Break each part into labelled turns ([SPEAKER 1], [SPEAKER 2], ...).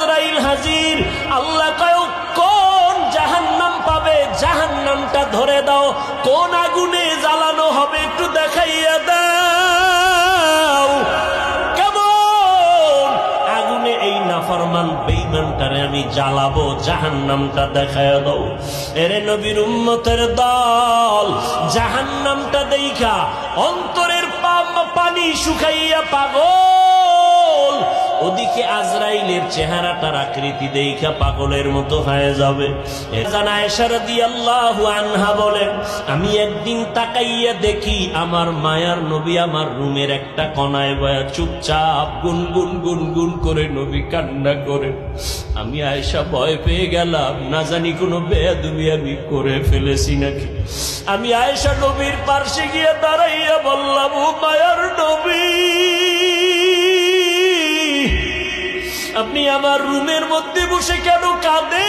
[SPEAKER 1] আজরাইল হাজির। আল্লাহ কয় কোন জাহান্নাম পাবে, জাহান্নামটা ধরে দাও, কোন আগুনে জ্বালানো হবে একটু দেখাইয়া দাও। কেমন আগুনে এই নাফরমান বেঈমানটারে আমি জ্বালাবো, জাহান্নামটা দেখাইয়া দাও। এরে নবীর উম্মতের দল, জাহান্নামটা দেইখা অন্তরের পানি শুকাইয়া পাগল, ওদিকে আজরাইলের চেহারাটার আকৃতি দেইখা পাগলের মতো হয়ে যাবে। আয়েশা রাদিয়াল্লাহু আনহা বলেন, আমি একদিন তাকাইয়া দেখি আমার মায়ার নবী আমার রুমের একটা কোণায় বয়া চুপচাপ গুনগুন গুনগুন করে নবী কান্না করে। আমি আয়েশা ভয় পেয়ে গেলাম, না জানি কোনো বেয়াদবি আমি করে ফেলেছি নাকি। আমি আয়েশা নবীর পাশে গিয়ে দাঁড়াইয়া বললাম, ও মায়ার নবী, আপনি আমার রুমের মধ্যে বসে কেন কাঁদেন?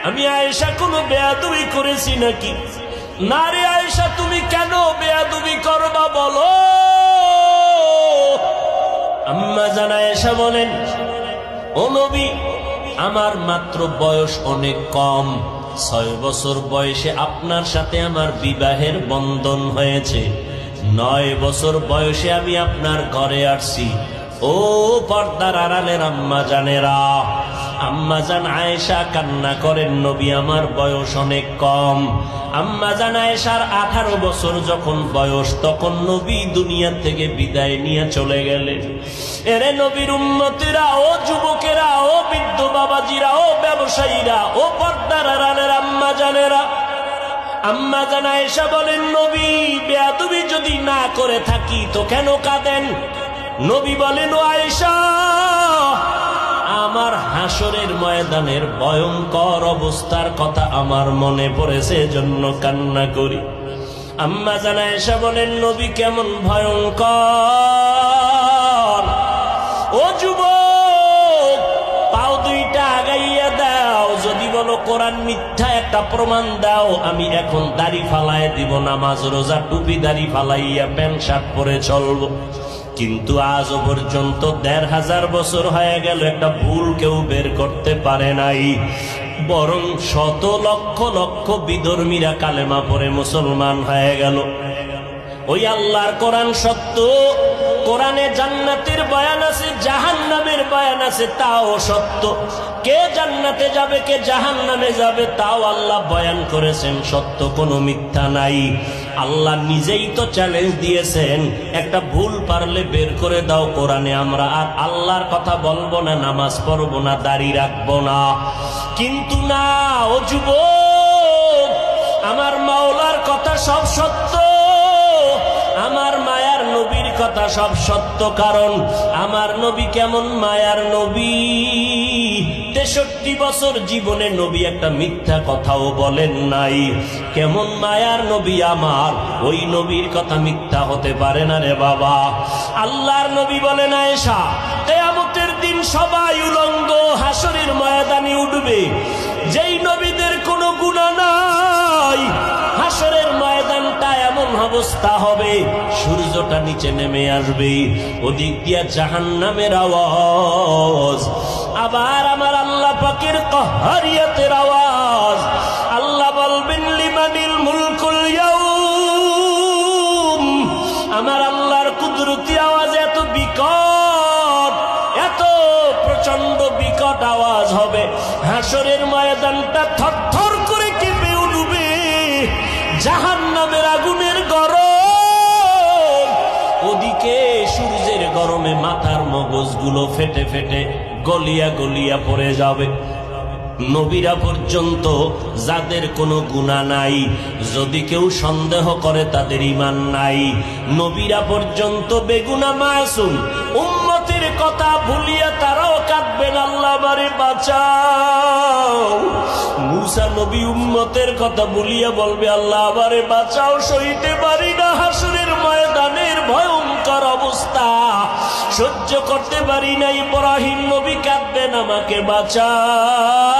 [SPEAKER 1] আমি আয়েশা কোনো বেয়াদবি করেছি নাকি? না রে আয়েশা, তুমি কেন বেয়াদবি করবা বলো। আম্মা জান আয়েশা বলেন, ও নবী, আমার মাত্র বয়স অনেক কম, 6 বছর বয়সে আপনার সাথে আমার বিবাহের বন্ধন হয়েছে। 9 বছর বয়সে আমি আপনার ঘরে আসছি। ও পর্দার আড়ালের আম্মা জানেরা, আম্মা জান আয়েশা কান্না করেন, নবী আমার বয়স অনেক কম। আম্মা জান আয়েশার 18 বছর যখন বয়স, তখন নবী দুনিয়া থেকে বিদায় নিয়ে চলে গেলেন। এরে নবীর উম্মতিরা, ও যুবকেরা, ও বৃদ্ধ বাবাজিরা, ও ব্যবসায়ীরা, ও পর্দার আড়ালের আম্মা জানেরা, আম্মা জান আয়েশা বলেন, নবী বেয়াদবি যদি না করে থাকি তো কেন কাঁদেন? নবী বলেন, ও আয়েশা, আমার হাসরের ময়দানের ভয়ঙ্কর অবস্থার কথা আমার মনে পড়েছে, এজন্য কান্না করি। আম্মা জান আয়েশা বলেন, নবী কেমন ভয়ঙ্কর? ও যুবক, পাও দুইটা আগাইয়া দাও, যদি বলো কোরআন মিথ্যা একটা প্রমাণ দাও, আমি এখন দাড়ি ফালায় দিব, নামাজ রোজা টুপি দাড়ি ফালাইয়া প্যান্ট শার্ট পরে চলবো। কিন্তু আজও পর্যন্ত 1500 বছর হয়ে গেল, একটা ভুল কেউ বের করতে পারে নাই। বরং শত লক্ষ লক্ষ বিধর্মীরা কালেমা পড়ে মুসলমান হয়ে গেল। ওই আল্লাহর কোরআন সত্য, কোরআনে জান্নাতের বয়ান আছে, জাহান্নামের বয়ান আছে, তাও সত্য। কে জান্নাতে যাবে, কে জাহান্নামে যাবে, তাও আল্লাহ বয়ান করেছেন, সত্য, কোনো মিথ্যা নাই। আল্লাহ নিজেই তো চ্যালেঞ্জ দিয়েছেন, একটা ভুল পারলে বের করে দাও কোরআনে, আমরা আর আল্লাহর কথা বলবো না, নামাজ পড়বো না, দাড়ি রাখবো না। কিন্তু না, ও যুবক, আমার মাওলার কথা সব সত্য, আমার মায়ার নবীর কথা সব সত্য। কারণ আমার নবী কেমন মায়ার নবী, 63 বছর জীবনে নবী একটা মিথ্যা কথাও বলেন নাই। কেমন মায়ার নবী আমার, ওই নবীর কথা মিথ্যা হতে পারে না রে বাবা। আল্লাহর নবী বলেন, আয়েশা, কিয়ামতের দিন সবাই উলঙ্গ হাসরের ময়দানে উঠবে। যেই নবীদের কোনো গুনাহ নাই, হাসরের ময়দানটা এমন অবস্থা হবে, সূর্যটা নিচে নেমে আসবে, ওদিক দিয়া জাহান্নামের আওয়াজ, আবার আমার আল্লাহ পাকের কাহারিয়াতের আওয়াজ। আল্লাহ বলবেন, লিমানিল মুলকুল ইয়াউম। আমার আল্লাহর কুদরতি আওয়াজ এত বিকট, এত প্রচন্ড বিকট আওয়াজ হবে, হাসরের ময়দানটা থরথর করে কেঁপে উঠবে। জাহান্নামের আগুনের গরম, ওদিকে সূর্যের গরমে মাথার মগজগুলো ফেটে ফেটে গলিয়া গলিয়া পড়ে যাবে। নবীরা পর্যন্ত যাদের কোনো গুনাহ নাই, যদি কেউ সন্দেহ করে তাদের ঈমান নাই। নবীরা পর্যন্ত বেগুনাহ মাসুম, উম্মতের কথা ভুলিয়া তারাও কাঁদবেন, আল্লাহ আমারে বাঁচাও। মুসা নবী উম্মতের কথা ভুলিয়া বলবে, আল্লাহ আমারে বাঁচাও, সইতে পারি না হাসরের ময়দানের ভয়ঙ্কর অবস্থা, সহ্য করতে পারি না। ইব্রাহিম নবী কাঁদবেন, আমাকে বাঁচাও।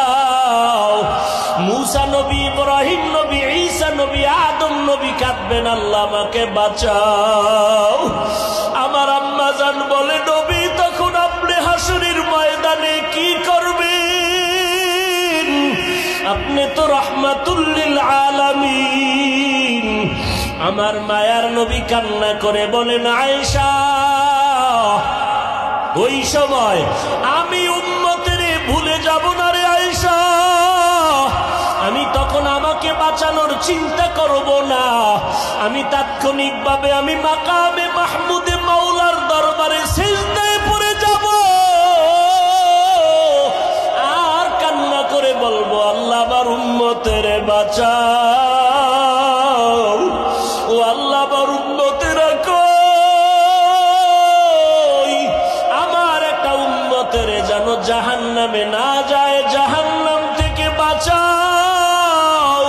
[SPEAKER 1] মুসা নবী, ইব্রাহিম নবী, ঈসা নবী, আদম নবী কাঁদবেন, আল্লাহ আমাকে বাঁচাও। আমার আম্মা জান বলে, নবী তখন আপনি আমার মায়ার নবী কান্না করে বলেন, আয়েশা ওই সময় আমি উম্মতের ভুলে যাব না রে আয়েশা, আমি তখন আমাকে বাঁচানোর চিন্তা করব না, আমি তাৎক্ষণিকভাবে আমি মাকামে মাহমুদে মাওলার দরবারে সিজদায় পড়ে যাব আর কান্না করে বলবো, আল্লাহ আমার উম্মতের বাঁচাও, ও আল্লাহ আমার উম্মতেরা কই, আমার একটা উম্মতের যেন জাহান্নামে না যায়, জাহান্নাম থেকে বাঁচাও,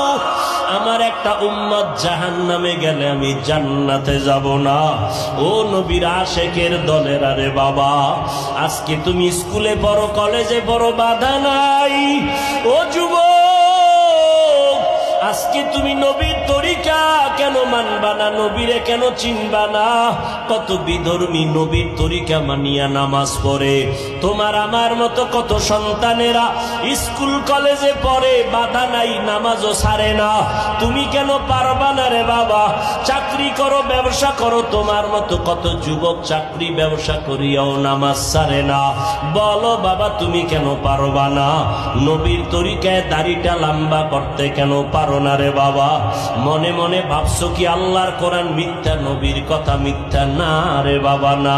[SPEAKER 1] আমার একটা উম্মত জাহান্নামে গেলে আমি জান্নাতে যাব না। ও নবীর আশেকের দলের আরে বাবা, আজকে তুমি স্কুলে পড়ো, কলেজে পড়ো, বাধা নাই। ও যুবক, আজকে তুমি নবীর তরিকা কেন মানবা না, নবীরে কেন চিনবা না? কত বিধর্মী নবীর তরিকা মানিয়া নামাজ পড়ে। তোমার আমার মতো কত সন্তানেরা স্কুল কলেজে পড়ে, বাধা নাই, নামাজও ছাড়ে না। তুমি কেন পারবা না রে বাবা? চাকরি করো, ব্যবসা করো, তোমার মতো কত যুবক চাকরি ব্যবসা করিয়াও নামাজ ছাড়ে না। বলো বাবা, তুমি কেন পারবা না? নবীর তরিকায় দাড়িটা লম্বা করতে কেন পারো না রে বাবা? মনে মনে ভাবছো কি আল্লাহর কোরআন মিথ্যা, নবীর কথা মিথ্যা? না রে বাবা না।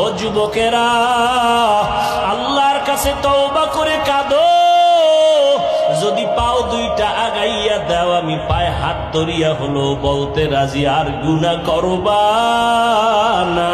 [SPEAKER 1] ও যুবকেরা, আল্লাহর কাছে তওবা করে কাঁদো। যদি পাও দুইটা আগাইয়া দাও, আমি পায়ে হাত ধরিয়া হলো বলতে রাজি, আর গুনাহ করবা না।